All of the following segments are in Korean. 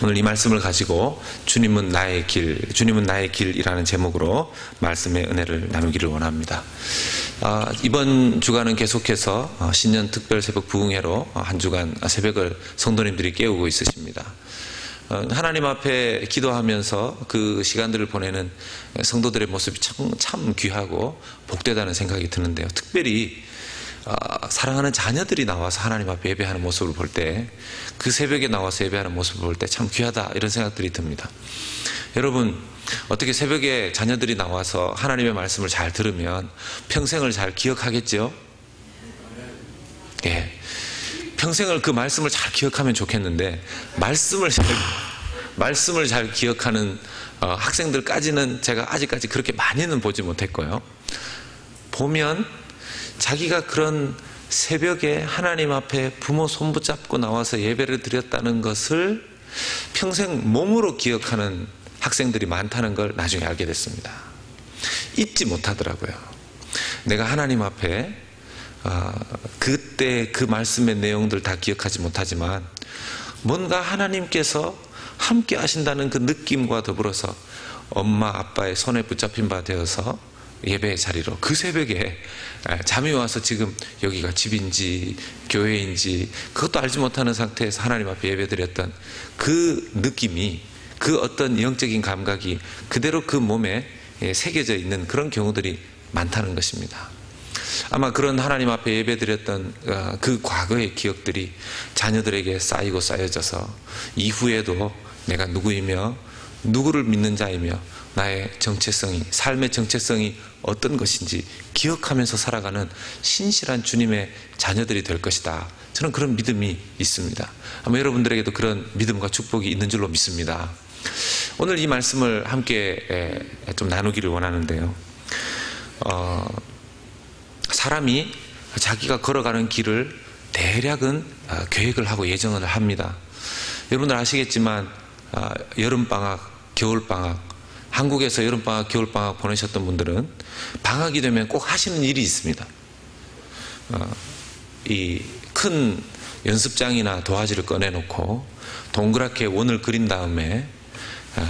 오늘 이 말씀을 가지고 주님은 나의 길이라는 제목으로 말씀의 은혜를 나누기를 원합니다. 이번 주간은 계속해서 신년 특별 새벽 부흥회로 한 주간 새벽을 성도님들이 깨우고 있으십니다. 하나님 앞에 기도하면서 그 시간들을 보내는 성도들의 모습이 참 귀하고 복되다는 생각이 드는데요. 특별히 사랑하는 자녀들이 나와서 하나님 앞에 예배하는 모습을 볼 때, 그 새벽에 나와서 예배하는 모습을 볼 때 참 귀하다, 이런 생각들이 듭니다. 여러분, 어떻게 새벽에 자녀들이 나와서 하나님의 말씀을 잘 들으면 평생을 잘 기억하겠죠? 예. 평생을 그 말씀을 잘 기억하면 좋겠는데, 말씀을 잘 기억하는 학생들까지는 제가 아직까지 그렇게 많이는 보지 못했고요. 보면 자기가 그런 새벽에 하나님 앞에 부모 손 붙잡고 나와서 예배를 드렸다는 것을 평생 몸으로 기억하는 학생들이 많다는 걸 나중에 알게 됐습니다. 잊지 못하더라고요. 내가 하나님 앞에 그때 그 말씀의 내용들 다 기억하지 못하지만 뭔가 하나님께서 함께 하신다는 그 느낌과 더불어서 엄마 아빠의 손에 붙잡힌 바 되어서 예배의 자리로 그 새벽에 잠이 와서 지금 여기가 집인지 교회인지 그것도 알지 못하는 상태에서 하나님 앞에 예배드렸던 그 느낌이, 그 어떤 영적인 감각이 그대로 그 몸에 새겨져 있는 그런 경우들이 많다는 것입니다. 아마 그런 하나님 앞에 예배드렸던 그 과거의 기억들이 자녀들에게 쌓이고 쌓여져서 이후에도 내가 누구이며 누구를 믿는 자이며 나의 정체성이, 삶의 정체성이 어떤 것인지 기억하면서 살아가는 신실한 주님의 자녀들이 될 것이다. 저는 그런 믿음이 있습니다. 아마 여러분들에게도 그런 믿음과 축복이 있는 줄로 믿습니다. 오늘 이 말씀을 함께 좀 나누기를 원하는데요. 사람이 자기가 걸어가는 길을 대략은 계획을 하고 예정을 합니다. 여러분들 아시겠지만 여름방학, 겨울방학, 한국에서 여름방학, 겨울방학 보내셨던 분들은 방학이 되면 꼭 하시는 일이 있습니다. 이 큰 연습장이나 도화지를 꺼내놓고 동그랗게 원을 그린 다음에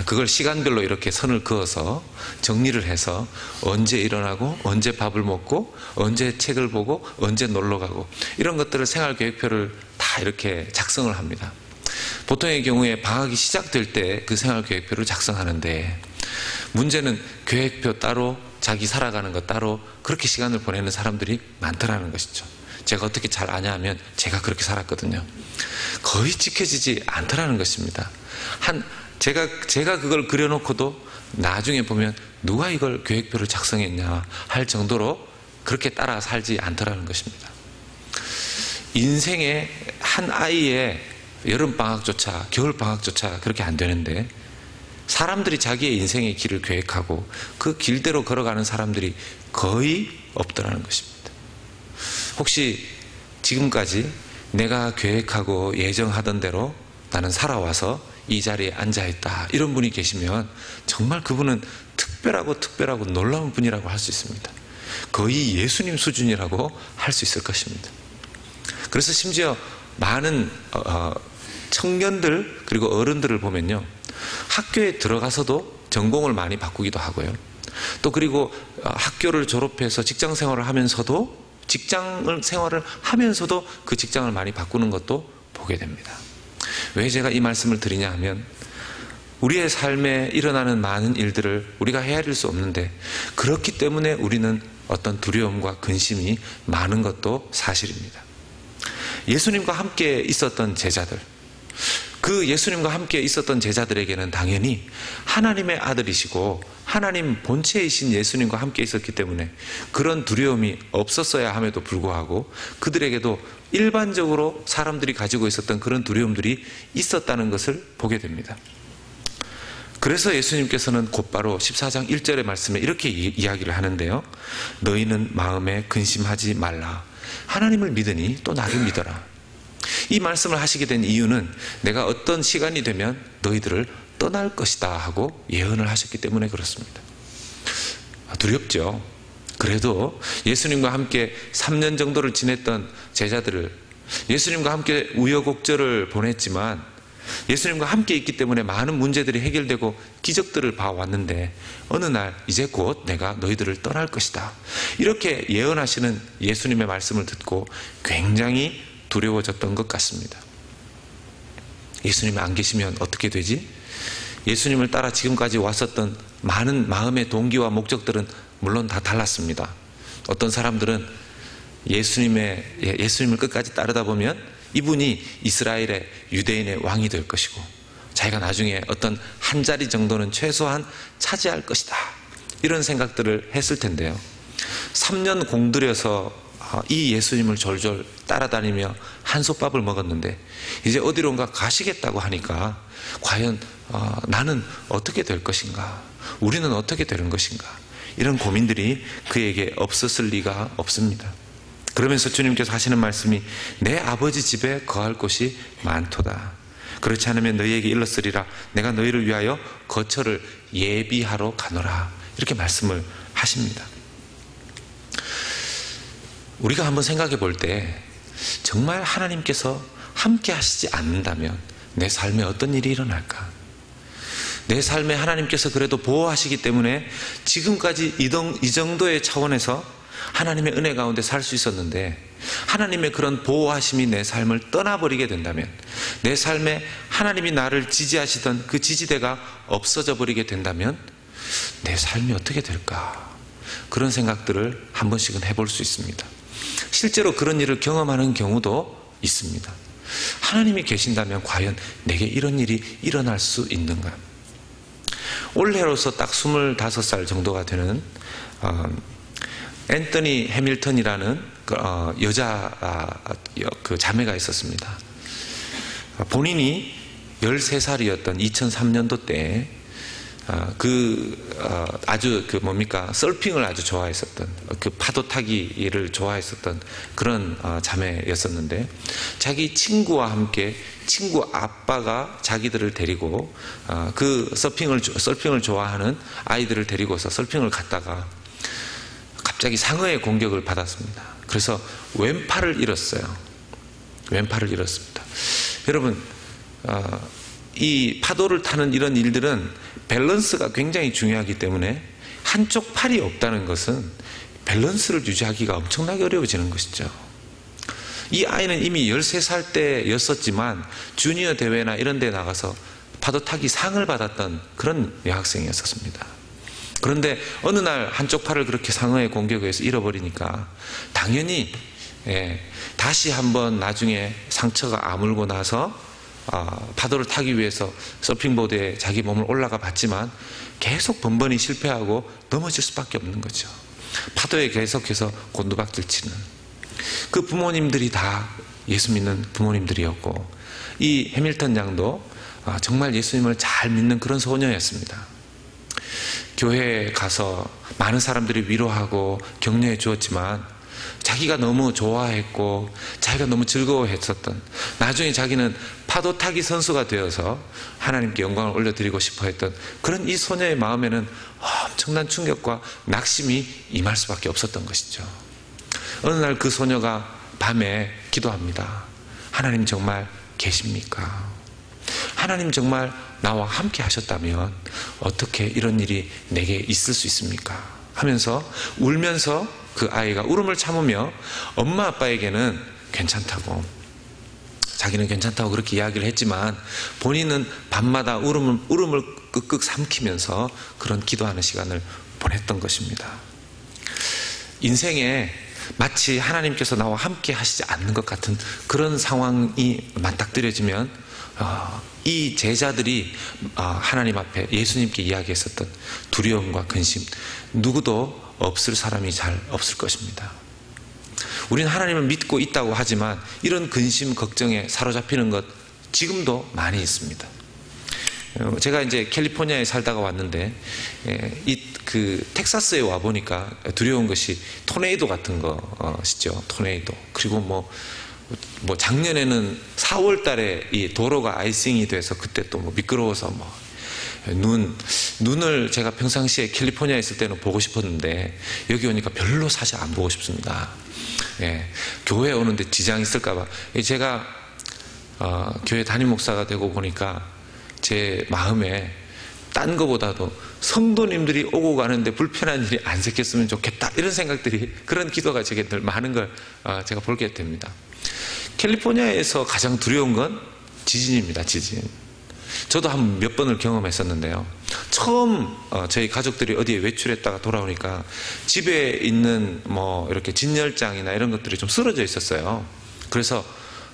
그걸 시간별로 이렇게 선을 그어서 정리를 해서 언제 일어나고 언제 밥을 먹고 언제 책을 보고 언제 놀러 가고 이런 것들을 생활계획표를 다 이렇게 작성을 합니다. 보통의 경우에 방학이 시작될 때 그 생활계획표를 작성하는데, 문제는 계획표 따로, 자기 살아가는 것 따로 그렇게 시간을 보내는 사람들이 많더라는 것이죠. 제가 어떻게 잘 아냐 하면 제가 그렇게 살았거든요. 거의 지켜지지 않더라는 것입니다. 제가 그걸 그려놓고도 나중에 보면 누가 이걸 계획표를 작성했냐 할 정도로 그렇게 따라 살지 않더라는 것입니다. 인생의 한 아이의 여름방학조차 겨울방학조차 그렇게 안 되는데, 사람들이 자기의 인생의 길을 계획하고 그 길대로 걸어가는 사람들이 거의 없더라는 것입니다. 혹시 지금까지 내가 계획하고 예정하던 대로 나는 살아와서 이 자리에 앉아있다, 이런 분이 계시면 정말 그분은 특별하고 놀라운 분이라고 할 수 있습니다. 거의 예수님 수준이라고 할 수 있을 것입니다. 그래서 심지어 많은 청년들 그리고 어른들을 보면요, 학교에 들어가서도 전공을 많이 바꾸기도 하고요, 또 그리고 학교를 졸업해서 직장 생활을 하면서도 그 직장을 많이 바꾸는 것도 보게 됩니다. 왜 제가 이 말씀을 드리냐 하면, 우리의 삶에 일어나는 많은 일들을 우리가 헤아릴 수 없는데 그렇기 때문에 우리는 어떤 두려움과 근심이 많은 것도 사실입니다. 예수님과 함께 있었던 제자들, 그 예수님과 함께 있었던 제자들에게는 당연히 하나님의 아들이시고 하나님 본체이신 예수님과 함께 있었기 때문에 그런 두려움이 없었어야 함에도 불구하고 그들에게도 일반적으로 사람들이 가지고 있었던 그런 두려움들이 있었다는 것을 보게 됩니다. 그래서 예수님께서는 곧바로 14장 1절의 말씀에 이렇게 이야기를 하는데요. 너희는 마음에 근심하지 말라. 하나님을 믿으니 또 나를 믿어라. 이 말씀을 하시게 된 이유는 내가 어떤 시간이 되면 너희들을 떠날 것이다 하고 예언을 하셨기 때문에 그렇습니다. 두렵죠. 그래도 예수님과 함께 3년 정도를 지냈던 제자들을, 예수님과 함께 우여곡절을 보냈지만 예수님과 함께 있기 때문에 많은 문제들이 해결되고 기적들을 봐왔는데 어느 날 이제 곧 내가 너희들을 떠날 것이다, 이렇게 예언하시는 예수님의 말씀을 듣고 굉장히 두려워졌던 것 같습니다. 예수님이 안 계시면 어떻게 되지? 예수님을 따라 지금까지 왔었던 많은 마음의 동기와 목적들은 물론 다 달랐습니다. 어떤 사람들은 예수님을 끝까지 따르다 보면 이분이 이스라엘의 유대인의 왕이 될 것이고 자기가 나중에 어떤 한 자리 정도는 최소한 차지할 것이다, 이런 생각들을 했을 텐데요. 3년 공들여서 이 예수님을 졸졸 따라다니며 한솥밥을 먹었는데 이제 어디론가 가시겠다고 하니까 과연 나는 어떻게 될 것인가, 우리는 어떻게 되는 것인가, 이런 고민들이 그에게 없었을 리가 없습니다. 그러면서 주님께서 하시는 말씀이 내 아버지 집에 거할 곳이 많도다. 그렇지 않으면 너희에게 일렀으리라. 내가 너희를 위하여 거처를 예비하러 가노라. 이렇게 말씀을 하십니다. 우리가 한번 생각해 볼 때 정말 하나님께서 함께 하시지 않는다면 내 삶에 어떤 일이 일어날까? 내 삶에 하나님께서 그래도 보호하시기 때문에 지금까지 이 정도의 차원에서 하나님의 은혜 가운데 살 수 있었는데 하나님의 그런 보호하심이 내 삶을 떠나버리게 된다면, 내 삶에 하나님이 나를 지지하시던 그 지지대가 없어져 버리게 된다면 내 삶이 어떻게 될까? 그런 생각들을 한 번씩은 해볼 수 있습니다. 실제로 그런 일을 경험하는 경우도 있습니다. 하나님이 계신다면 과연 내게 이런 일이 일어날 수 있는가? 올해로서 딱 25살 정도가 되는 앤서니 해밀턴이라는 여자 그 자매가 있었습니다. 본인이 13살이었던 2003년도 때 아주 서핑을 아주 좋아했었던, 그 파도 타기를 좋아했었던 그런 자매였었는데, 자기 친구와 함께 친구 아빠가 자기들을 데리고 그 서핑을 좋아하는 아이들을 데리고서 서핑을 갔다가 갑자기 상어의 공격을 받았습니다. 그래서 왼팔을 잃었어요. 왼팔을 잃었습니다. 여러분, 이 파도를 타는 이런 일들은 밸런스가 굉장히 중요하기 때문에 한쪽 팔이 없다는 것은 밸런스를 유지하기가 엄청나게 어려워지는 것이죠. 이 아이는 이미 13살 때였었지만 주니어 대회나 이런 데 나가서 파도 타기 상을 받았던 그런 여학생이었습니다. 그런데 어느 날 한쪽 팔을 그렇게 상어의 공격에 의해서 잃어버리니까 당연히 다시 한번 나중에 상처가 아물고 나서 파도를 타기 위해서 서핑보드에 자기 몸을 올라가 봤지만 계속 번번이 실패하고 넘어질 수밖에 없는 거죠. 파도에 계속해서 곤두박질 치는 그 부모님들이 다 예수 믿는 부모님들이었고, 이 해밀턴 양도 정말 예수님을 잘 믿는 그런 소녀였습니다. 교회에 가서 많은 사람들이 위로하고 격려해 주었지만 자기가 너무 좋아했고 자기가 너무 즐거워했었던, 나중에 자기는 파도 타기 선수가 되어서 하나님께 영광을 올려드리고 싶어 했던 그런 이 소녀의 마음에는 엄청난 충격과 낙심이 임할 수밖에 없었던 것이죠. 어느 날 그 소녀가 밤에 기도합니다. 하나님 정말 계십니까? 하나님 정말 나와 함께 하셨다면 어떻게 이런 일이 내게 있을 수 있습니까? 하면서 울면서 그 아이가 울음을 참으며 엄마 아빠에게는 괜찮다고, 자기는 괜찮다고 그렇게 이야기를 했지만 본인은 밤마다 울음을 끄끄 삼키면서 그런 기도하는 시간을 보냈던 것입니다. 인생에 마치 하나님께서 나와 함께 하시지 않는 것 같은 그런 상황이 맞닥뜨려지면 이 제자들이 하나님 앞에 예수님께 이야기했었던 두려움과 근심, 누구도 없을 사람이 잘 없을 것입니다. 우리는 하나님을 믿고 있다고 하지만 이런 근심, 걱정에 사로잡히는 것 지금도 많이 있습니다. 제가 이제 캘리포니아에 살다가 왔는데 텍사스에 와 보니까 두려운 것이 토네이도 같은 것이죠. 토네이도. 그리고 뭐 작년에는 4월 달에 이 도로가 아이싱이 돼서 그때 또 미끄러워서 눈을 제가 평상시에 캘리포니아에 있을 때는 보고 싶었는데 여기 오니까 별로 사실 안 보고 싶습니다. 교회에 오는데 지장이 있을까봐. 제가 교회 담임 목사가 되고 보니까 제 마음에 딴 거보다도 성도님들이 오고 가는데 불편한 일이 안 생겼으면 좋겠다, 이런 생각들이, 그런 기도가 제게 늘 많은 걸 제가 보게 됩니다. 캘리포니아에서 가장 두려운 건 지진입니다. 지진. 저도 한 몇 번을 경험했었는데요. 처음 저희 가족들이 어디에 외출했다가 돌아오니까 집에 있는 뭐 이렇게 진열장이나 이런 것들이 좀 쓰러져 있었어요. 그래서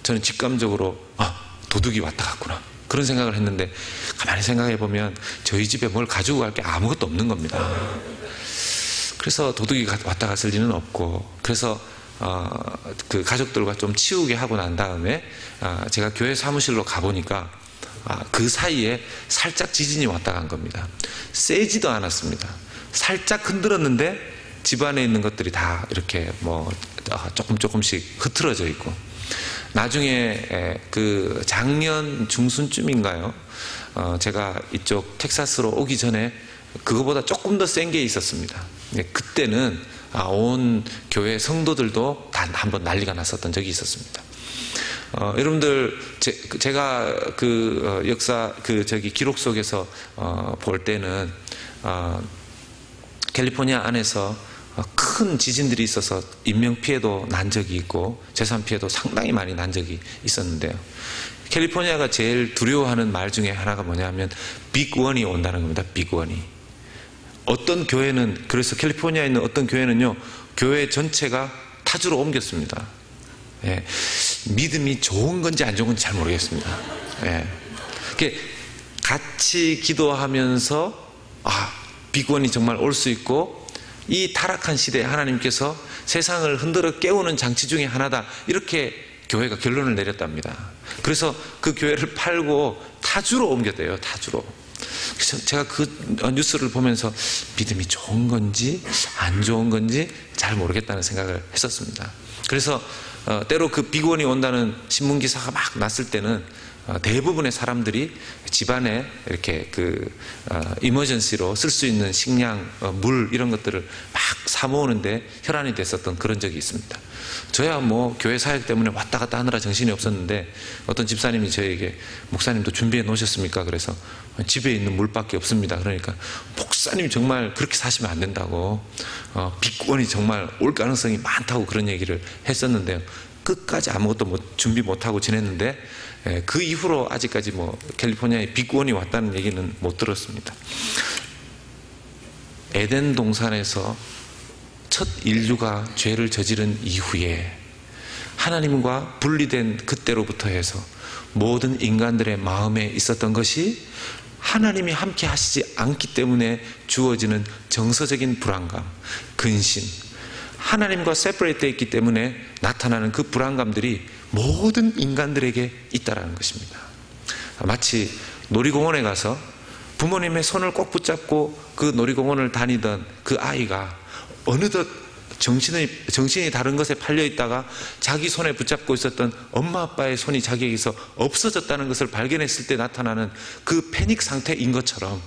저는 직감적으로 도둑이 왔다 갔구나, 그런 생각을 했는데, 가만히 생각해 보면 저희 집에 뭘 가지고 갈 게 아무것도 없는 겁니다. 그래서 도둑이 왔다 갔을 리는 없고, 그래서 그 가족들과 좀 치우게 하고 난 다음에 제가 교회 사무실로 가보니까 그 사이에 살짝 지진이 왔다 간 겁니다. 세지도 않았습니다. 살짝 흔들었는데 집안에 있는 것들이 다 이렇게 뭐 조금씩 흐트러져 있고, 나중에 그 작년 중순쯤인가요? 제가 이쪽 텍사스로 오기 전에 그거보다 조금 더 센 게 있었습니다. 그때는 온 교회 성도들도 단 한 번 난리가 났었던 적이 있었습니다. 여러분들, 제가 그 역사 기록 속에서 볼 때는 캘리포니아 안에서 큰 지진들이 있어서 인명피해도 난 적이 있고 재산피해도 상당히 많이 난 적이 있었는데요. 캘리포니아가 제일 두려워하는 말 중에 하나가 뭐냐면 빅원이 온다는 겁니다. 빅원이. 어떤 교회는, 그래서 캘리포니아에 있는 어떤 교회는요, 교회 전체가 타주로 옮겼습니다. 예. 믿음이 좋은 건지 안 좋은 건지 잘 모르겠습니다. 예. 같이 기도하면서 빅원이 정말 올 수 있고, 이 타락한 시대에 하나님께서 세상을 흔들어 깨우는 장치 중에 하나다, 이렇게 교회가 결론을 내렸답니다. 그래서 그 교회를 팔고 타주로 옮겼대요. 타주로. 그래서 제가 그 뉴스를 보면서 믿음이 좋은 건지 안 좋은 건지 잘 모르겠다는 생각을 했었습니다. 그래서 때로 그 빅원이 온다는 신문 기사가 막 났을 때는 대부분의 사람들이 집안에 이렇게 이머전시로 쓸 수 있는 식량, 물 이런 것들을 막 사모으는데 혈안이 됐었던 그런 적이 있습니다. 저야 뭐 교회 사역 때문에 왔다 갔다 하느라 정신이 없었는데, 어떤 집사님이 저에게 목사님도 준비해 놓으셨습니까? 그래서 집에 있는 물밖에 없습니다. 그러니까 목사님 정말 그렇게 사시면 안 된다고, 빅원이 정말 올 가능성이 많다고 그런 얘기를 했었는데요. 끝까지 아무것도 준비 못하고 지냈는데, 그 이후로 아직까지 캘리포니아에 빅원이 왔다는 얘기는 못 들었습니다. 에덴 동산에서 첫 인류가 죄를 저지른 이후에 하나님과 분리된 그때로부터 해서 모든 인간들의 마음에 있었던 것이 하나님이 함께 하시지 않기 때문에 주어지는 정서적인 불안감, 근심, 하나님과 세퍼레이트 되어 있기 때문에 나타나는 그 불안감들이 모든 인간들에게 있다는 것입니다. 마치 놀이공원에 가서 부모님의 손을 꼭 붙잡고 그 놀이공원을 다니던 그 아이가 어느덧 정신이 다른 것에 팔려 있다가 자기 손에 붙잡고 있었던 엄마 아빠의 손이 자기에게서 없어졌다는 것을 발견했을 때 나타나는 그 패닉 상태인 것처럼,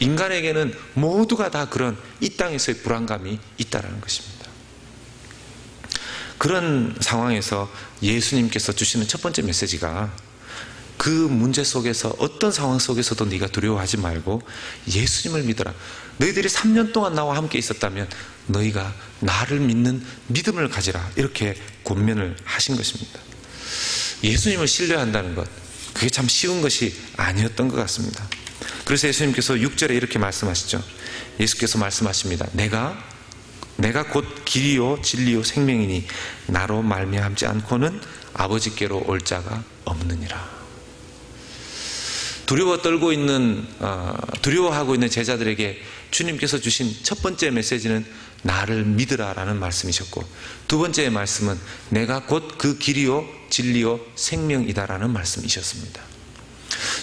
인간에게는 모두가 다 그런 이 땅에서의 불안감이 있다는 것입니다. 그런 상황에서 예수님께서 주시는 첫 번째 메시지가, 그 문제 속에서 어떤 상황 속에서도 네가 두려워하지 말고 예수님을 믿어라. 너희들이 3년 동안 나와 함께 있었다면 너희가 나를 믿는 믿음을 가지라, 이렇게 권면을 하신 것입니다. 예수님을 신뢰한다는 것, 그게 참 쉬운 것이 아니었던 것 같습니다. 그래서 예수님께서 6절에 이렇게 말씀하시죠. 예수께서 말씀하십니다. 내가 곧 길이요 진리요 생명이니 나로 말미암지 않고는 아버지께로 올 자가 없느니라. 두려워하고 있는 제자들에게 주님께서 주신 첫 번째 메시지는 나를 믿으라라는 말씀이셨고, 두 번째 말씀은 내가 곧 그 길이요 진리요 생명이다라는 말씀이셨습니다.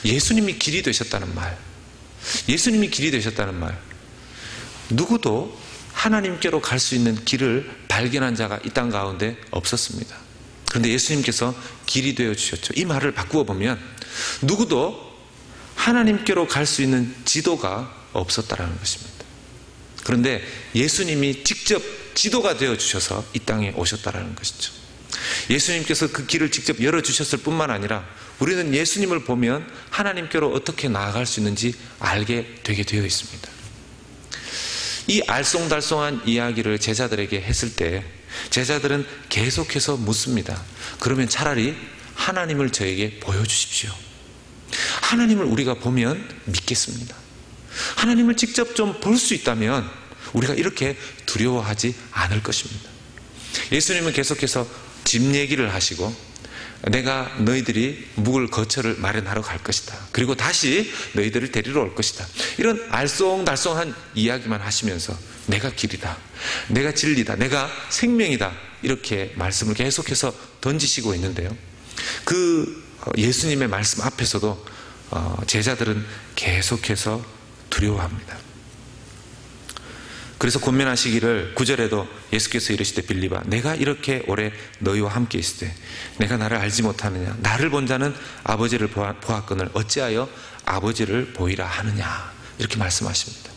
예수님이 길이 되셨다는 말, 누구도 하나님께로 갈 수 있는 길을 발견한 자가 이 땅 가운데 없었습니다. 그런데 예수님께서 길이 되어 주셨죠. 이 말을 바꾸어 보면 누구도 하나님께로 갈 수 있는 지도가 없었다라는 것입니다. 그런데 예수님이 직접 지도가 되어 주셔서 이 땅에 오셨다라는 것이죠. 예수님께서 그 길을 직접 열어주셨을 뿐만 아니라 우리는 예수님을 보면 하나님께로 어떻게 나아갈 수 있는지 알게 되게 되어 있습니다. 이 알쏭달쏭한 이야기를 제자들에게 했을 때 제자들은 계속해서 묻습니다. 그러면 차라리 하나님을 저에게 보여주십시오. 하나님을 우리가 보면 믿겠습니다. 하나님을 직접 좀 볼 수 있다면 우리가 이렇게 두려워하지 않을 것입니다. 예수님은 계속해서 집 얘기를 하시고 내가 너희들이 묵을 거처를 마련하러 갈 것이다. 그리고 다시 너희들을 데리러 올 것이다. 이런 알쏭달쏭한 이야기만 하시면서 내가 길이다, 내가 진리다, 내가 생명이다, 이렇게 말씀을 계속해서 던지시고 있는데요. 그 예수님의 말씀 앞에서도 제자들은 계속해서 두려워합니다. 그래서 권면하시기를 9절에도 예수께서 이르시되 빌립아 내가 이렇게 오래 너희와 함께 있을 때 내가 나를 알지 못하느냐, 나를 본 자는 아버지를 보았거늘 어찌하여 아버지를 보이라 하느냐, 이렇게 말씀하십니다.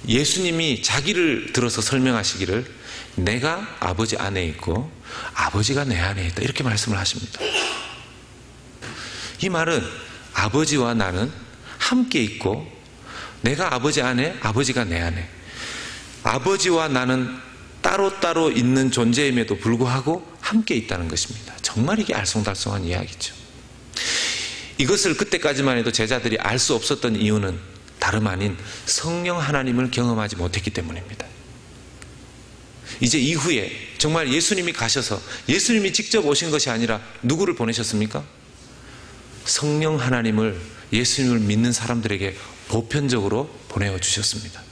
예수님이 자기를 들어서 설명하시기를 내가 아버지 안에 있고 아버지가 내 안에 있다, 이렇게 말씀을 하십니다. 이 말은 아버지와 나는 함께 있고 내가 아버지 안에, 아버지가 내 안에, 아버지와 나는 따로따로 있는 존재임에도 불구하고 함께 있다는 것입니다. 정말 이게 알쏭달쏭한 이야기죠. 이것을 그때까지만 해도 제자들이 알 수 없었던 이유는 다름 아닌 성령 하나님을 경험하지 못했기 때문입니다. 이제 이후에 정말 예수님이 가셔서 예수님이 직접 오신 것이 아니라 누구를 보내셨습니까? 성령 하나님을, 예수님을 믿는 사람들에게 보편적으로 보내어 주셨습니다.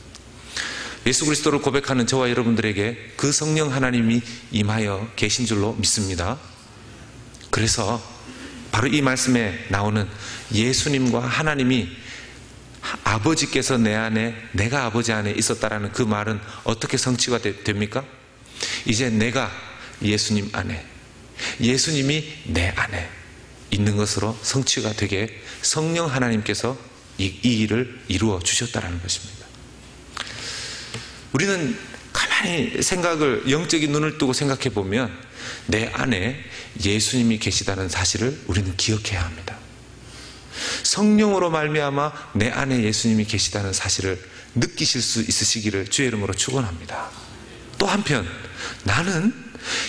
예수 그리스도를 고백하는 저와 여러분들에게 그 성령 하나님이 임하여 계신 줄로 믿습니다. 그래서 바로 이 말씀에 나오는 예수님과 하나님이 아버지께서 내 안에, 내가 아버지 안에 있었다라는 그 말은 어떻게 성취가 됩니까? 이제 내가 예수님 안에, 예수님이 내 안에 있는 것으로 성취가 되게 성령 하나님께서 이 일을 이루어 주셨다라는 것입니다. 우리는 가만히 생각을, 영적인 눈을 뜨고 생각해 보면 내 안에 예수님이 계시다는 사실을 우리는 기억해야 합니다. 성령으로 말미암아 내 안에 예수님이 계시다는 사실을 느끼실 수 있으시기를 주의 이름으로 축원합니다. 또 한편 나는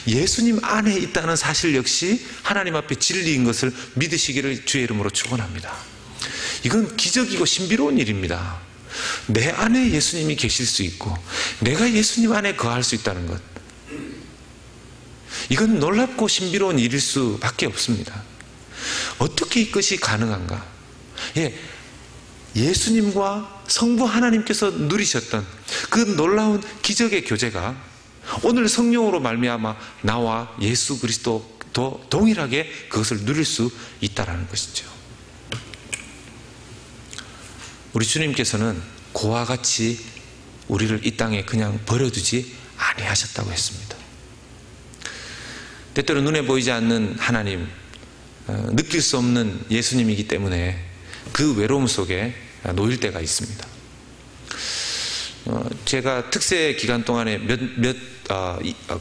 예수님 안에 있다는 사실 역시 하나님 앞에 진리인 것을 믿으시기를 주의 이름으로 축원합니다. 이건 기적이고 신비로운 일입니다. 내 안에 예수님이 계실 수 있고 내가 예수님 안에 거할 수 있다는 것, 이건 놀랍고 신비로운 일일 수밖에 없습니다. 어떻게 이것이 가능한가? 예수님과 성부 하나님께서 누리셨던 그 놀라운 기적의 교제가 오늘 성령으로 말미암아 나와 예수 그리스도도 동일하게 그것을 누릴 수 있다는 것이죠. 우리 주님께서는 그와 같이 우리를 이 땅에 그냥 버려두지 아니하셨다고 했습니다. 때때로 눈에 보이지 않는 하나님, 느낄 수 없는 예수님이기 때문에 그 외로움 속에 놓일 때가 있습니다. 제가 특세 기간 동안에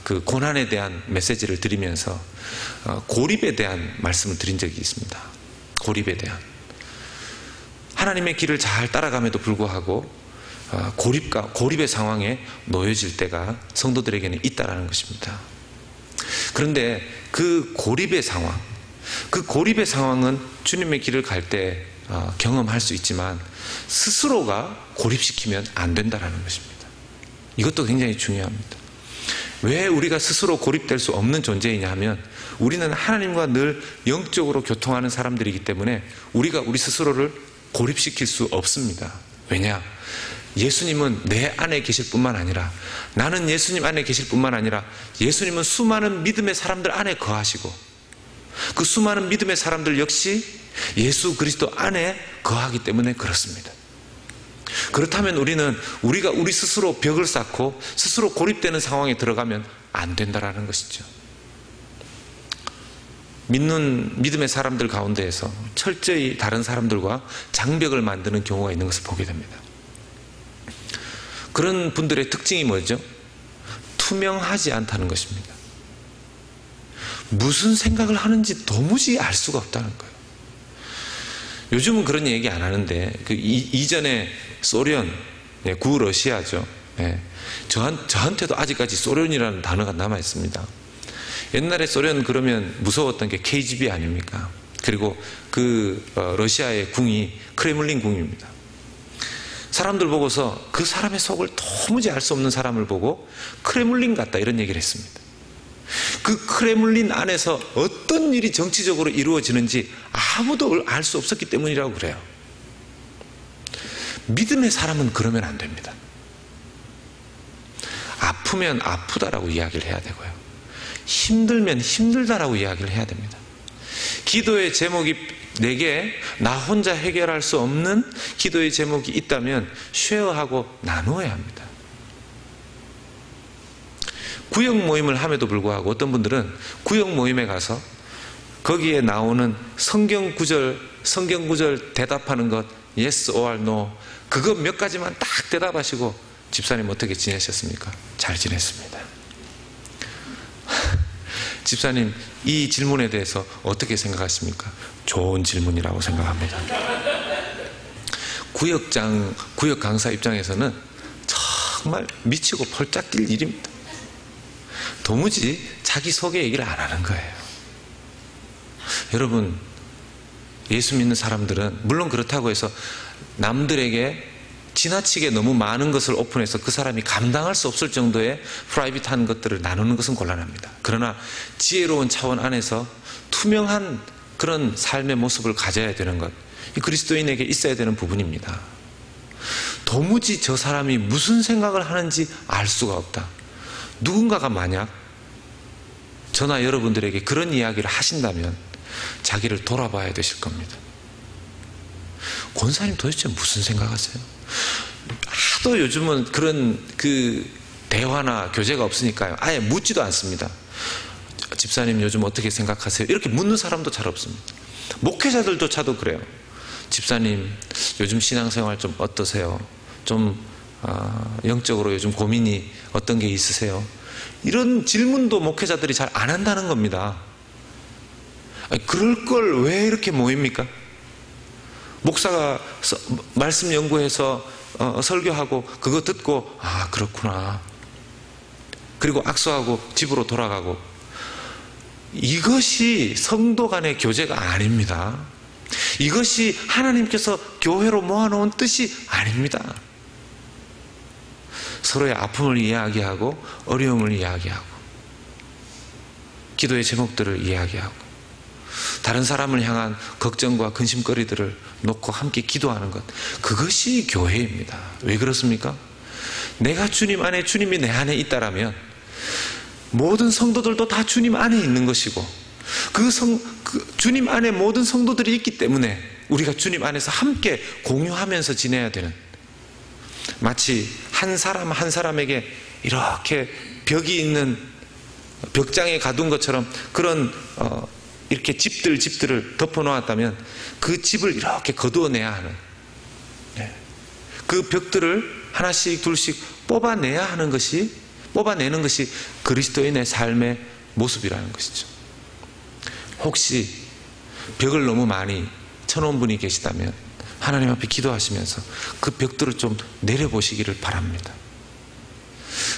그 고난에 대한 메시지를 드리면서 고립에 대한 말씀을 드린 적이 있습니다. 고립에 대한. 하나님의 길을 잘 따라감에도 불구하고 고립의 상황에 놓여질 때가 성도들에게는 있다라는 것입니다. 그런데 그 고립의 상황은 주님의 길을 갈 때 경험할 수 있지만 스스로가 고립시키면 안 된다라는 것입니다. 이것도 굉장히 중요합니다. 왜 우리가 스스로 고립될 수 없는 존재이냐 하면 우리는 하나님과 늘 영적으로 교통하는 사람들이기 때문에 우리가 우리 스스로를 고립시킬 수 없습니다. 왜냐? 예수님은 내 안에 계실 뿐만 아니라, 나는 예수님 안에 계실 뿐만 아니라 예수님은 수많은 믿음의 사람들 안에 거하시고 그 수많은 믿음의 사람들 역시 예수 그리스도 안에 거하기 때문에 그렇습니다. 그렇다면 우리가 우리 스스로 벽을 쌓고 스스로 고립되는 상황에 들어가면 안 된다라는 것이죠. 믿는 믿음의 사람들 가운데에서 철저히 다른 사람들과 장벽을 만드는 경우가 있는 것을 보게 됩니다. 그런 분들의 특징이 뭐죠? 투명하지 않다는 것입니다. 무슨 생각을 하는지 도무지 알 수가 없다는 거예요. 요즘은 그런 얘기 안 하는데 이전에 소련, 구러시아죠. 저한테도 아직까지 소련이라는 단어가 남아 있습니다. 옛날에 소련 그러면 무서웠던 게 KGB 아닙니까? 그리고 러시아의 궁이 크레물린 궁입니다. 사람들 보고서 그 사람의 속을 도무지 알 수 없는 사람을 보고 크레물린 같다 이런 얘기를 했습니다. 그 크레물린 안에서 어떤 일이 정치적으로 이루어지는지 아무도 알 수 없었기 때문이라고 그래요. 믿음의 사람은 그러면 안 됩니다. 아프면 아프다라고 이야기를 해야 되고요. 힘들면 힘들다라고 이야기를 해야 됩니다. 기도의 제목이 내게 나 혼자 해결할 수 없는 기도의 제목이 있다면 쉐어하고 나누어야 합니다. 구역 모임을 함에도 불구하고 어떤 분들은 구역 모임에 가서 거기에 나오는 성경 구절 대답하는 것 yes or no 그거 몇 가지만 딱 대답하시고 집사님 어떻게 지내셨습니까? 잘 지냈습니다. 집사님 이 질문에 대해서 어떻게 생각하십니까? 좋은 질문이라고 생각합니다. 구역 강사 입장에서는 정말 미치고 펄짝 뛸 일입니다. 도무지 자기 소개 얘기를 안 하는 거예요. 여러분, 예수 믿는 사람들은 물론 그렇다고 해서 남들에게 지나치게 너무 많은 것을 오픈해서 그 사람이 감당할 수 없을 정도의 프라이빗한 것들을 나누는 것은 곤란합니다. 그러나 지혜로운 차원 안에서 투명한 그런 삶의 모습을 가져야 되는 것, 이 그리스도인에게 있어야 되는 부분입니다. 도무지 저 사람이 무슨 생각을 하는지 알 수가 없다. 누군가가 만약 저나 여러분들에게 그런 이야기를 하신다면 자기를 돌아봐야 되실 겁니다. 권사님 도대체 무슨 생각하세요? 하도 요즘은 그런 대화나 교제가 없으니까요. 아예 묻지도 않습니다. 집사님 요즘 어떻게 생각하세요? 이렇게 묻는 사람도 잘 없습니다. 목회자들조차도 그래요. 집사님 요즘 신앙생활 좀 어떠세요? 좀 영적으로 요즘 고민이 어떤 게 있으세요? 이런 질문도 목회자들이 잘 안 한다는 겁니다. 아니, 그럴 걸 왜 이렇게 모입니까? 목사가 말씀 연구해서 설교하고 그거 듣고 아 그렇구나 그리고 악수하고 집으로 돌아가고 이것이 성도 간의 교제가 아닙니다. 이것이 하나님께서 교회로 모아놓은 뜻이 아닙니다. 서로의 아픔을 이야기하고 어려움을 이야기하고 기도의 제목들을 이야기하고 다른 사람을 향한 걱정과 근심거리들을 놓고 함께 기도하는 것, 그것이 교회입니다. 왜 그렇습니까? 내가 주님 안에, 주님이 내 안에 있다라면 모든 성도들도 다 주님 안에 있는 것이고 주님 안에 모든 성도들이 있기 때문에 우리가 주님 안에서 함께 공유하면서 지내야 되는, 마치 한 사람 한 사람에게 이렇게 벽이 있는 벽장에 가둔 것처럼 그런 이렇게 집들을 덮어놓았다면 그 집을 이렇게 거두어내야 하는, 그 벽들을 하나씩 둘씩 뽑아내는 것이 그리스도인의 삶의 모습이라는 것이죠. 혹시 벽을 너무 많이 쳐놓은 분이 계시다면 하나님 앞에 기도하시면서 그 벽들을 좀 내려보시기를 바랍니다.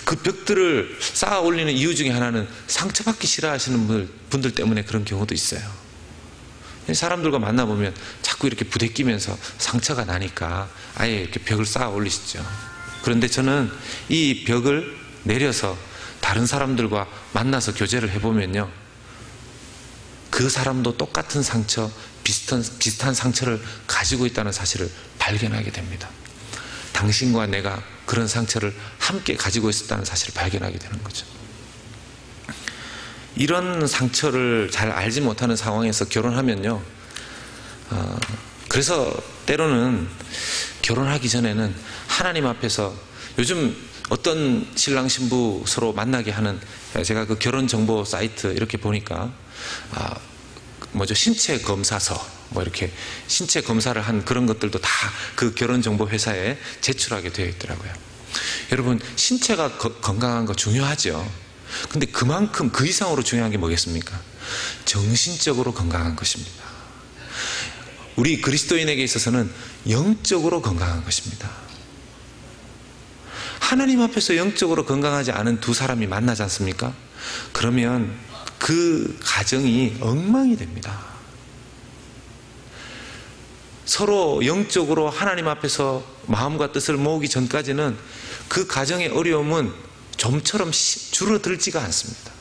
그 벽들을 쌓아 올리는 이유 중에 하나는 상처받기 싫어하시는 분들 때문에 그런 경우도 있어요. 사람들과 만나보면 자꾸 이렇게 부대끼면서 상처가 나니까 아예 이렇게 벽을 쌓아 올리시죠. 그런데 저는 이 벽을 내려서 다른 사람들과 만나서 교제를 해보면요, 그 사람도 똑같은 상처, 비슷한 상처를 가지고 있다는 사실을 발견하게 됩니다. 당신과 내가 그런 상처를 함께 가지고 있었다는 사실을 발견하게 되는 거죠. 이런 상처를 잘 알지 못하는 상황에서 결혼하면요, 그래서 때로는 결혼하기 전에는 하나님 앞에서, 요즘 어떤 신랑 신부 서로 만나게 하는, 제가 그 결혼 정보 사이트 이렇게 보니까 신체 검사서 이렇게 신체 검사를 한 그런 것들도 다 그 결혼 정보 회사에 제출하게 되어 있더라고요. 여러분, 신체가 건강한 거 중요하죠. 근데 그만큼 그 이상으로 중요한 게 뭐겠습니까? 정신적으로 건강한 것입니다. 우리 그리스도인에게 있어서는 영적으로 건강한 것입니다. 하나님 앞에서 영적으로 건강하지 않은 두 사람이 만나지 않습니까? 그러면 그 가정이 엉망이 됩니다. 서로 영적으로 하나님 앞에서 마음과 뜻을 모으기 전까지는 그 가정의 어려움은 좀처럼 줄어들지가 않습니다.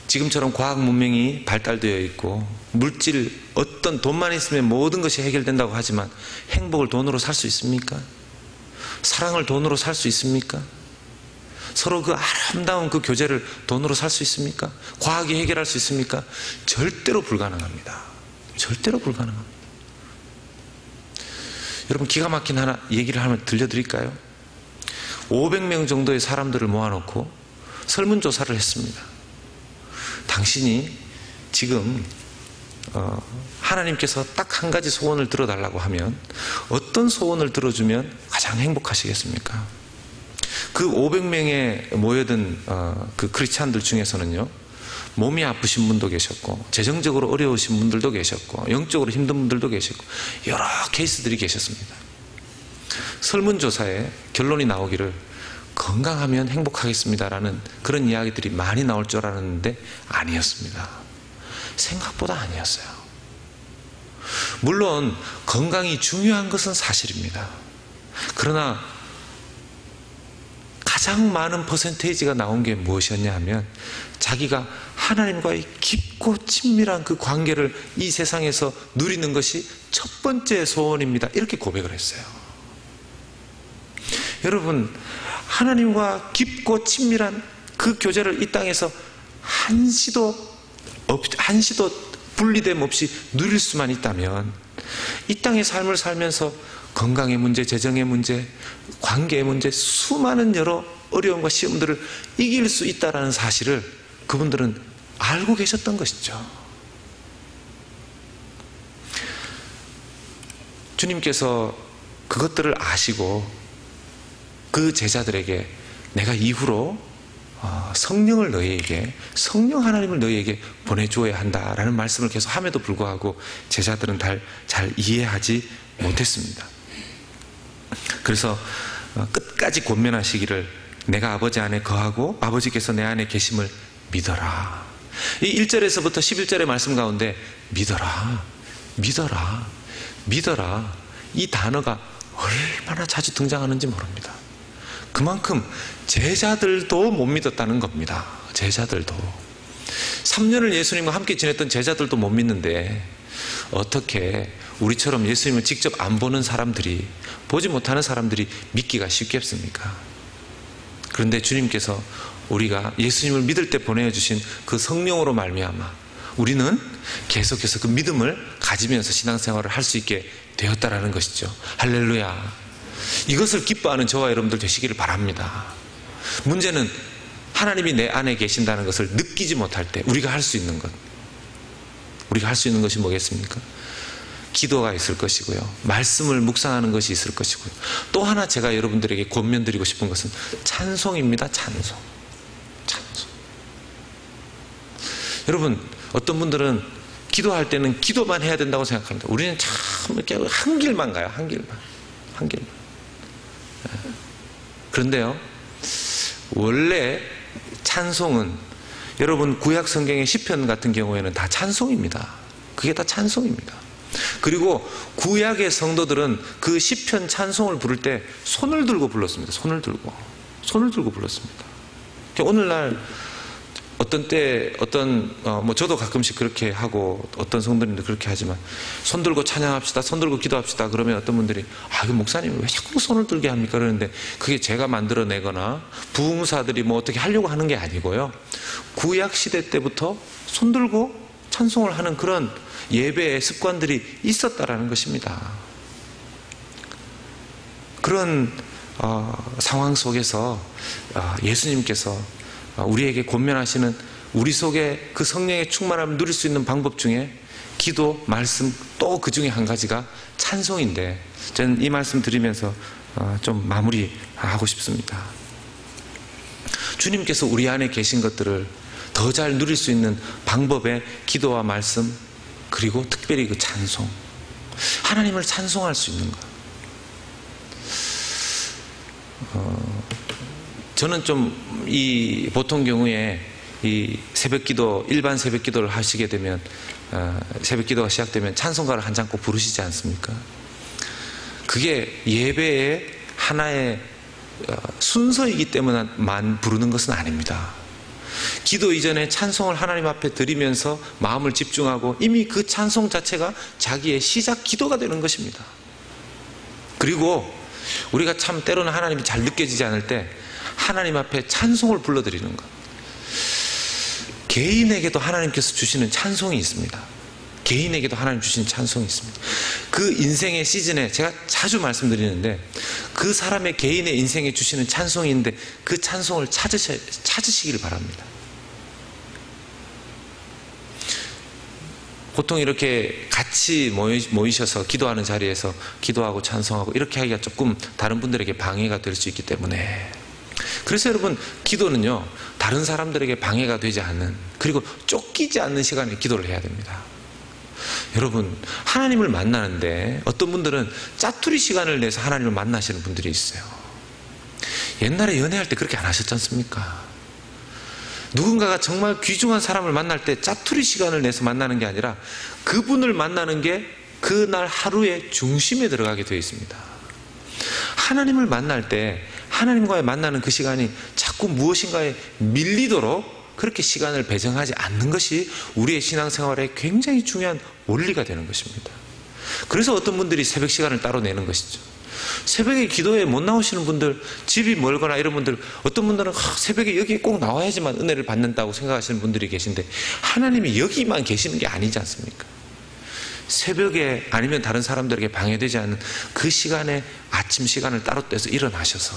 지금처럼 과학 문명이 발달되어 있고 물질, 어떤 돈만 있으면 모든 것이 해결된다고 하지만 행복을 돈으로 살 수 있습니까? 사랑을 돈으로 살 수 있습니까? 서로 그 아름다운 그 교제를 돈으로 살 수 있습니까? 과학이 해결할 수 있습니까? 절대로 불가능합니다. 절대로 불가능합니다. 여러분, 기가 막힌 하나 얘기를 하나 들려드릴까요? 500명 정도의 사람들을 모아놓고 설문조사를 했습니다. 당신이 지금 하나님께서 딱 한 가지 소원을 들어달라고 하면 어떤 소원을 들어주면 가장 행복하시겠습니까? 그 500명에 모여든 그 크리스찬들 중에서는요, 몸이 아프신 분도 계셨고 재정적으로 어려우신 분들도 계셨고 영적으로 힘든 분들도 계셨고 여러 케이스들이 계셨습니다. 설문조사에 결론이 나오기를 건강하면 행복하겠습니다라는 그런 이야기들이 많이 나올 줄 알았는데 아니었습니다. 생각보다 아니었어요. 물론 건강이 중요한 것은 사실입니다. 그러나 가장 많은 퍼센테이지가 나온 게 무엇이었냐 하면 자기가 하나님과의 깊고 친밀한 그 관계를 이 세상에서 누리는 것이 첫 번째 소원입니다. 이렇게 고백을 했어요. 여러분, 하나님과 깊고 친밀한 그 교제를 이 땅에서 한시도 분리됨 없이 누릴 수만 있다면 이 땅의 삶을 살면서 건강의 문제, 재정의 문제, 관계의 문제, 수많은 여러 어려움과 시험들을 이길 수 있다는 사실을 그분들은 알고 계셨던 것이죠. 주님께서 그것들을 아시고 그 제자들에게 내가 이후로 성령을 너희에게, 성령 하나님을 너희에게 보내주어야 한다라는 말씀을 계속 함에도 불구하고 제자들은 잘 이해하지 못했습니다. 그래서 끝까지 권면하시기를 내가 아버지 안에 거하고 아버지께서 내 안에 계심을 믿어라. 이 1절에서부터 11절의 말씀 가운데 믿어라, 믿어라, 믿어라, 이 단어가 얼마나 자주 등장하는지 모릅니다. 그만큼 제자들도 못 믿었다는 겁니다. 제자들도 3년을 예수님과 함께 지냈던 제자들도 못 믿는데 어떻게 우리처럼 예수님을 직접 안 보는 사람들이, 보지 못하는 사람들이 믿기가 쉽겠습니까? 그런데 주님께서 우리가 예수님을 믿을 때 보내주신 그 성령으로 말미암아 우리는 계속해서 그 믿음을 가지면서 신앙생활을 할 수 있게 되었다라는 것이죠. 할렐루야. 이것을 기뻐하는 저와 여러분들 되시기를 바랍니다. 문제는 하나님이 내 안에 계신다는 것을 느끼지 못할 때 우리가 할 수 있는 것이 뭐겠습니까? 기도가 있을 것이고요, 말씀을 묵상하는 것이 있을 것이고요, 또 하나 제가 여러분들에게 권면드리고 싶은 것은 찬송입니다. 찬송. 여러분, 어떤 분들은 기도할 때는 기도만 해야 된다고 생각합니다. 우리는 참 이렇게 한 길만 가요. 한 길만. 그런데요, 원래 찬송은 여러분 구약 성경의 시편 같은 경우에는 다 찬송입니다. 그게 다 찬송입니다. 그리고 구약의 성도들은 그 시편 찬송을 부를 때 손을 들고 불렀습니다. 손을 들고 불렀습니다. 오늘날 어떤 때 저도 가끔씩 그렇게 하고 어떤 성도님도 그렇게 하지만 손 들고 찬양합시다, 손 들고 기도합시다 그러면 어떤 분들이 그 목사님 왜 자꾸 손을 들게 합니까? 그러는데 그게 제가 만들어내거나 부흥사들이 뭐 어떻게 하려고 하는 게 아니고요, 구약 시대 때부터 손 들고 찬송을 하는 그런 예배의 습관들이 있었다라는 것입니다. 그런 상황 속에서 예수님께서 우리에게 권면하시는 우리 속에 그 성령의 충만함을 누릴 수 있는 방법 중에 기도, 말씀, 또 그 중에 한 가지가 찬송인데 저는 이 말씀 드리면서 좀 마무리하고 싶습니다. 주님께서 우리 안에 계신 것들을 더 잘 누릴 수 있는 방법의 기도와 말씀, 그리고 특별히 그 찬송, 하나님을 찬송할 수 있는 것. 저는 좀 이 보통 경우에 이 새벽기도, 일반 새벽기도를 하시게 되면, 새벽기도가 시작되면 찬송가를 한 장 꼭 부르시지 않습니까? 그게 예배의 하나의 순서이기 때문에만 부르는 것은 아닙니다. 기도 이전에 찬송을 하나님 앞에 드리면서 마음을 집중하고 이미 그 찬송 자체가 자기의 시작 기도가 되는 것입니다. 그리고 우리가 참 때로는 하나님이 잘 느껴지지 않을 때 하나님 앞에 찬송을 불러드리는 것. 개인에게도 하나님께서 주시는 찬송이 있습니다. 개인에게도 하나님 주신 찬송이 있습니다. 그 인생의 시즌에 제가 자주 말씀드리는데 그 사람의 개인의 인생에 주시는 찬송이 있는데 그 찬송을 찾으시길 바랍니다. 보통 이렇게 같이 모이셔서 기도하는 자리에서 기도하고 찬송하고 이렇게 하기가 조금 다른 분들에게 방해가 될 수 있기 때문에, 그래서 여러분, 기도는요 다른 사람들에게 방해가 되지 않는, 그리고 쫓기지 않는 시간에 기도를 해야 됩니다. 여러분, 하나님을 만나는데 어떤 분들은 짜투리 시간을 내서 하나님을 만나시는 분들이 있어요. 옛날에 연애할 때 그렇게 안 하셨지 않습니까? 누군가가 정말 귀중한 사람을 만날 때 짜투리 시간을 내서 만나는 게 아니라 그분을 만나는 게 그날 하루의 중심에 들어가게 되어 있습니다. 하나님을 만날 때 하나님과의 만나는 그 시간이 자꾸 무엇인가에 밀리도록 그렇게 시간을 배정하지 않는 것이 우리의 신앙생활에 굉장히 중요한 원리가 되는 것입니다. 그래서 어떤 분들이 새벽 시간을 따로 내는 것이죠. 새벽에 기도에 못 나오시는 분들, 집이 멀거나 이런 분들, 어떤 분들은 새벽에 여기 꼭 나와야지만 은혜를 받는다고 생각하시는 분들이 계신데 하나님이 여기만 계시는 게 아니지 않습니까? 새벽에 아니면 다른 사람들에게 방해되지 않는 그 시간에 아침 시간을 따로 떼서 일어나셔서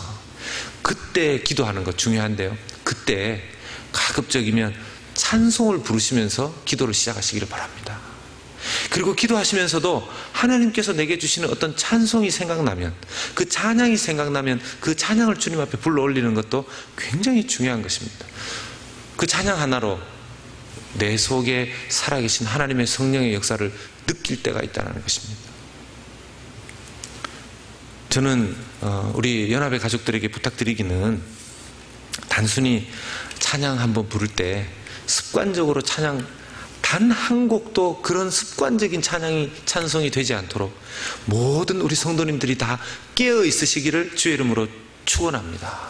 그때 기도하는 것 중요한데요, 그때 가급적이면 찬송을 부르시면서 기도를 시작하시기를 바랍니다. 그리고 기도하시면서도 하나님께서 내게 주시는 어떤 찬송이 생각나면, 그 찬양이 생각나면 그 찬양을 주님 앞에 불러 올리는 것도 굉장히 중요한 것입니다. 그 찬양 하나로 내 속에 살아계신 하나님의 성령의 역사를 느낄 때가 있다는 것입니다. 저는 우리 연합의 가족들에게 부탁드리기는, 단순히 찬양 한번 부를 때 습관적으로 찬양 단 한 곡도 그런 습관적인 찬송이 되지 않도록 모든 우리 성도님들이 다 깨어 있으시기를 주의 이름으로 축원합니다.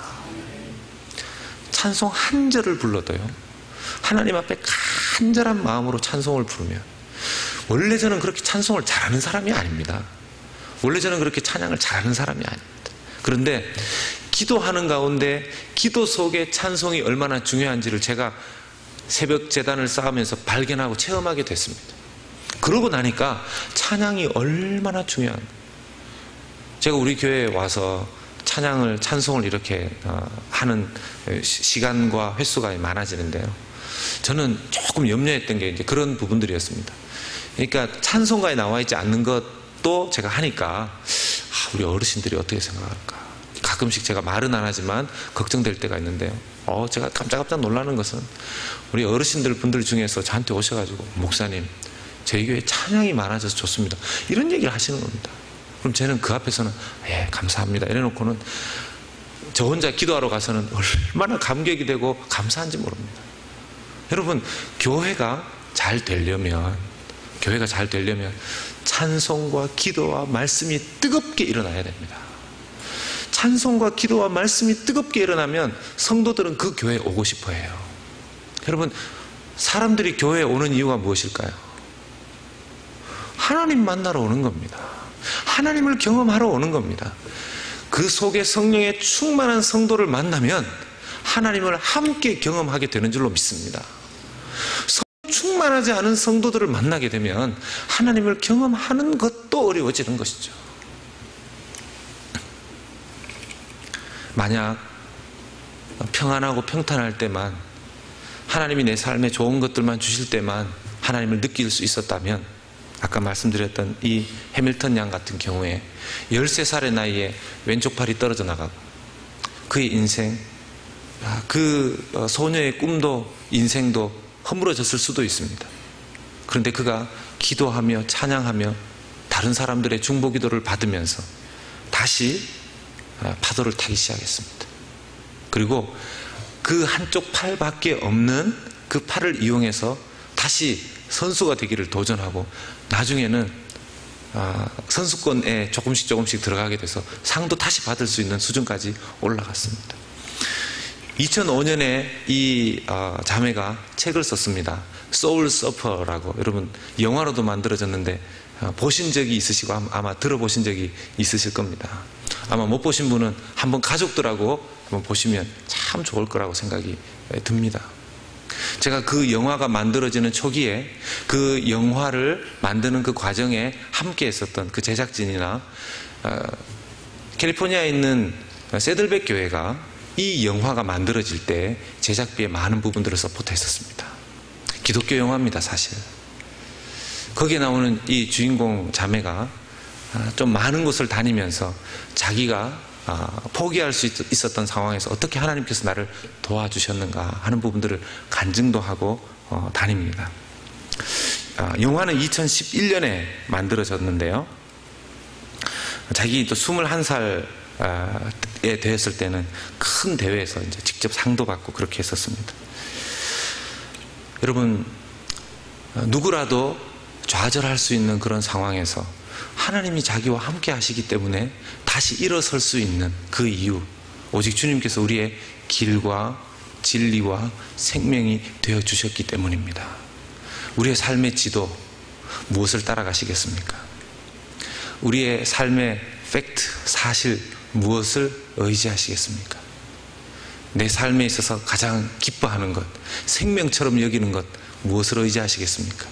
찬송 한 절을 불러도요, 하나님 앞에 간절한 마음으로 찬송을 부르면, 원래 저는 그렇게 찬송을 잘하는 사람이 아닙니다. 원래 저는 그렇게 찬양을 잘하는 사람이 아닙니다. 그런데 기도하는 가운데 기도 속에 찬송이 얼마나 중요한지를 제가 새벽 재단을 쌓으면서 발견하고 체험하게 됐습니다. 그러고 나니까 찬양이 얼마나 중요한, 제가 우리 교회에 와서 찬송을 이렇게 하는 시간과 횟수가 많아지는데요, 저는 조금 염려했던 게 이제 그런 부분들이었습니다. 그러니까 찬송가에 나와 있지 않는 것도 제가 하니까 우리 어르신들이 어떻게 생각할까, 가끔씩 제가 말은 안 하지만 걱정될 때가 있는데요, 제가 깜짝깜짝 놀라는 것은 우리 어르신들 분들 중에서 저한테 오셔가지고, 목사님 저희 교회 찬양이 많아져서 좋습니다, 이런 얘기를 하시는 겁니다. 그럼 저는 그 앞에서는 감사합니다 이래놓고는 저 혼자 기도하러 가서는 얼마나 감격이 되고 감사한지 모릅니다. 여러분, 교회가 잘 되려면 찬송과 기도와 말씀이 뜨겁게 일어나야 됩니다. 찬송과 기도와 말씀이 뜨겁게 일어나면 성도들은 그 교회에 오고 싶어 해요. 여러분, 사람들이 교회에 오는 이유가 무엇일까요? 하나님 만나러 오는 겁니다. 하나님을 경험하러 오는 겁니다. 그 속에 성령의 충만한 성도를 만나면 하나님을 함께 경험하게 되는 줄로 믿습니다. 충만하지 않은 성도들을 만나게 되면 하나님을 경험하는 것도 어려워지는 것이죠. 만약 평안하고 평탄할 때만, 하나님이 내 삶에 좋은 것들만 주실 때만 하나님을 느낄 수 있었다면, 아까 말씀드렸던 이 해밀턴 양 같은 경우에 13살의 나이에 왼쪽 팔이 떨어져 나가고 그의 인생 그 소녀의 꿈도 인생도 허물어졌을 수도 있습니다. 그런데 그가 기도하며 찬양하며 다른 사람들의 중보 기도를 받으면서 다시 파도를 타기 시작했습니다. 그리고 그 한쪽 팔밖에 없는 그 팔을 이용해서 다시 선수가 되기를 도전하고 나중에는 선수권에 조금씩 들어가게 돼서 상도 다시 받을 수 있는 수준까지 올라갔습니다. 2005년에 이 자매가 책을 썼습니다. 소울 서퍼라고. 여러분 영화로도 만들어졌는데 보신 적이 있으시고 아마 들어보신 적이 있으실 겁니다. 아마 못 보신 분은 한번 가족들하고 한번 보시면 참 좋을 거라고 생각이 듭니다. 제가 그 영화가 만들어지는 초기에 그 영화를 만드는 그 과정에 함께 했었던 그 제작진이나 캘리포니아에 있는 세들백 교회가 이 영화가 만들어질 때 제작비의 많은 부분들을 서포트했었습니다. 기독교 영화입니다, 사실. 거기에 나오는 이 주인공 자매가 좀 많은 곳을 다니면서 자기가 포기할 수 있었던 상황에서 어떻게 하나님께서 나를 도와주셨는가 하는 부분들을 간증도 하고 다닙니다. 영화는 2011년에 만들어졌는데요. 자기 또 21살에 되었을 때는 큰 대회에서 이제 직접 상도 받고 그렇게 했었습니다. 여러분, 누구라도 좌절할 수 있는 그런 상황에서 하나님이 자기와 함께 하시기 때문에 다시 일어설 수 있는 그 이유, 오직 주님께서 우리의 길과 진리와 생명이 되어주셨기 때문입니다. 우리의 삶의 지도, 무엇을 따라가시겠습니까? 우리의 삶의 팩트, 사실, 무엇을 의지하시겠습니까? 내 삶에 있어서 가장 기뻐하는 것, 생명처럼 여기는 것, 무엇을 의지하시겠습니까?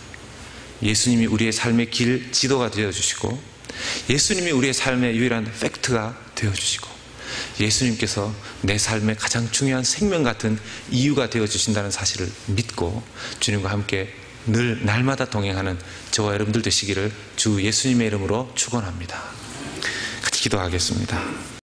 예수님이 우리의 삶의 길, 지도가 되어주시고, 예수님이 우리의 삶의 유일한 팩트가 되어주시고, 예수님께서 내 삶의 가장 중요한 생명 같은 이유가 되어주신다는 사실을 믿고 주님과 함께 늘 날마다 동행하는 저와 여러분들 되시기를 주 예수님의 이름으로 축원합니다. 같이 기도하겠습니다.